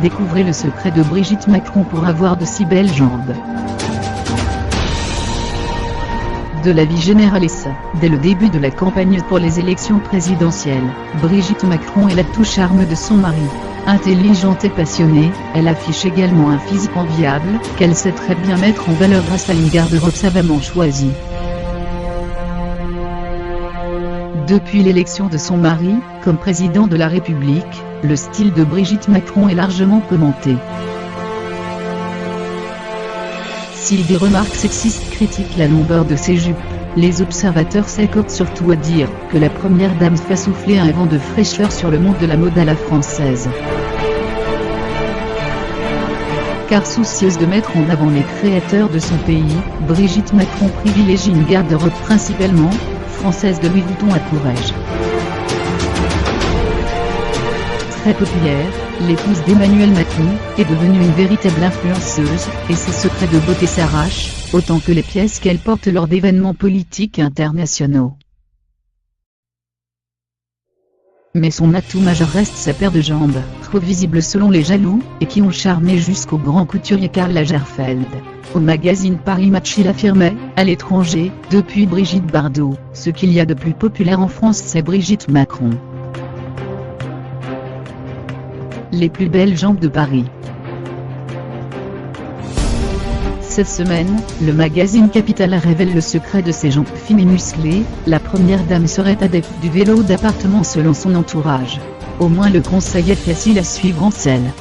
Découvrez le secret de Brigitte Macron pour avoir de si belles jambes. De l'avis généraliste, dès le début de la campagne pour les élections présidentielles, Brigitte Macron est l'atout charme de son mari. Intelligente et passionnée, elle affiche également un physique enviable, qu'elle sait très bien mettre en valeur grâce à une garde-robe savamment choisie. Depuis l'élection de son mari, comme président de la République, le style de Brigitte Macron est largement commenté. Si des remarques sexistes critiquent la longueur de ses jupes, les observateurs s'accordent surtout à dire que la première dame fait souffler un vent de fraîcheur sur le monde de la mode à la française. Car soucieuse de mettre en avant les créateurs de son pays, Brigitte Macron privilégie une garde-robe principalement française de Louis Vuitton à Courrèges. Très populaire, l'épouse d'Emmanuel Macron est devenue une véritable influenceuse, et ses secrets de beauté s'arrachent, autant que les pièces qu'elle porte lors d'événements politiques internationaux. Mais son atout majeur reste sa paire de jambes, trop visibles selon les jaloux, et qui ont charmé jusqu'au grand couturier Karl Lagerfeld. Au magazine Paris Match il affirmait, à l'étranger, depuis Brigitte Bardot, ce qu'il y a de plus populaire en France c'est Brigitte Macron. Les plus belles jambes de Paris. Cette semaine, le magazine Capital révèle le secret de ses jambes fines et musclées. La première dame serait adepte du vélo d'appartement selon son entourage. Au moins le conseil est facile à suivre en selle.